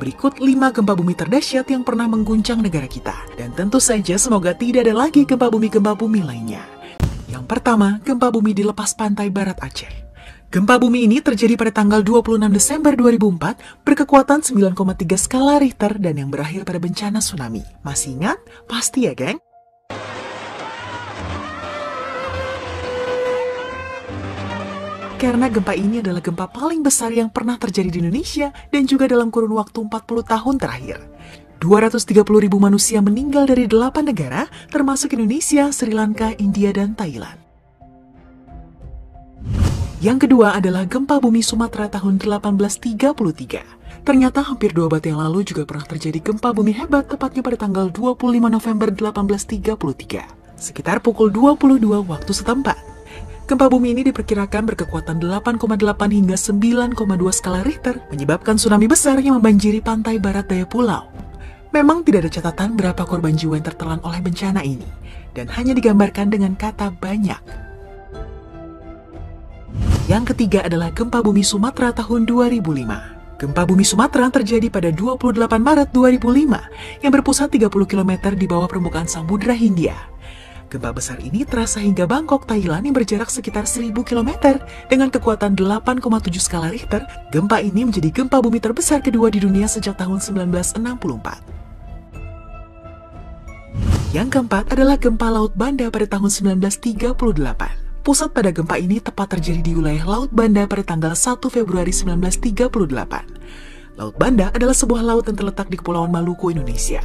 Berikut 5 gempa bumi terdahsyat yang pernah mengguncang negara kita. Dan tentu saja semoga tidak ada lagi gempa bumi lainnya. Yang pertama, gempa bumi di lepas pantai barat Aceh. Gempa bumi ini terjadi pada tanggal 26 Desember 2004 berkekuatan 9,3 skala Richter dan yang berakhir pada bencana tsunami. Masih ingat? Pasti ya, geng? Karena gempa ini adalah gempa paling besar yang pernah terjadi di Indonesia dan juga dalam kurun waktu 40 tahun terakhir. 230.000 manusia meninggal dari 8 negara, termasuk Indonesia, Sri Lanka, India, dan Thailand. Yang kedua adalah gempa bumi Sumatera tahun 1833. Ternyata hampir 2 abad yang lalu juga pernah terjadi gempa bumi hebat, tepatnya pada tanggal 25 November 1833, sekitar pukul 22 waktu setempat. Gempa bumi ini diperkirakan berkekuatan 8,8 hingga 9,2 skala Richter, menyebabkan tsunami besar yang membanjiri pantai barat daya pulau. Memang tidak ada catatan berapa korban jiwa yang tertelan oleh bencana ini, dan hanya digambarkan dengan kata banyak. Yang ketiga adalah gempa bumi Sumatera tahun 2005. Gempa bumi Sumatera terjadi pada 28 Maret 2005, yang berpusat 30 km di bawah permukaan Samudra Hindia. Gempa besar ini terasa hingga Bangkok, Thailand yang berjarak sekitar 1000 km dengan kekuatan 8,7 skala Richter. Gempa ini menjadi gempa bumi terbesar kedua di dunia sejak tahun 1964. Yang keempat adalah gempa Laut Banda pada tahun 1938. Pusat pada gempa ini tepat terjadi di wilayah Laut Banda pada tanggal 1 Februari 1938. Laut Banda adalah sebuah laut yang terletak di Kepulauan Maluku, Indonesia.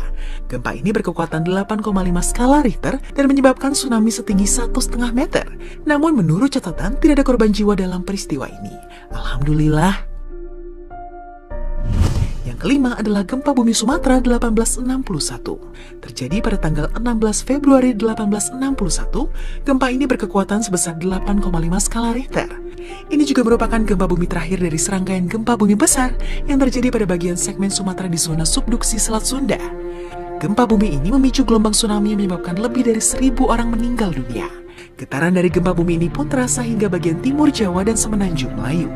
Gempa ini berkekuatan 8,5 skala Richter dan menyebabkan tsunami setinggi 1,5 meter. Namun menurut catatan tidak ada korban jiwa dalam peristiwa ini. Alhamdulillah. Yang kelima adalah gempa bumi Sumatera 1861. Terjadi pada tanggal 16 Februari 1861, gempa ini berkekuatan sebesar 8,5 skala Richter. Ini juga merupakan gempa bumi terakhir dari serangkaian gempa bumi besar yang terjadi pada bagian segmen Sumatera di zona subduksi Selat Sunda. Gempa bumi ini memicu gelombang tsunami yang menyebabkan lebih dari 1.000 orang meninggal dunia. Getaran dari gempa bumi ini pun terasa hingga bagian timur Jawa dan semenanjung Melayu.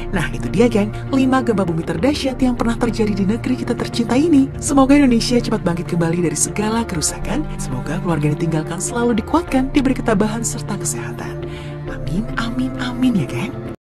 Nah, itu dia geng, 5 gempa bumi terdahsyat yang pernah terjadi di negeri kita tercinta ini. Semoga Indonesia cepat bangkit kembali dari segala kerusakan. Semoga keluarga yang ditinggalkan selalu dikuatkan, diberi ketabahan serta kesehatan. Amin, amin, amin ya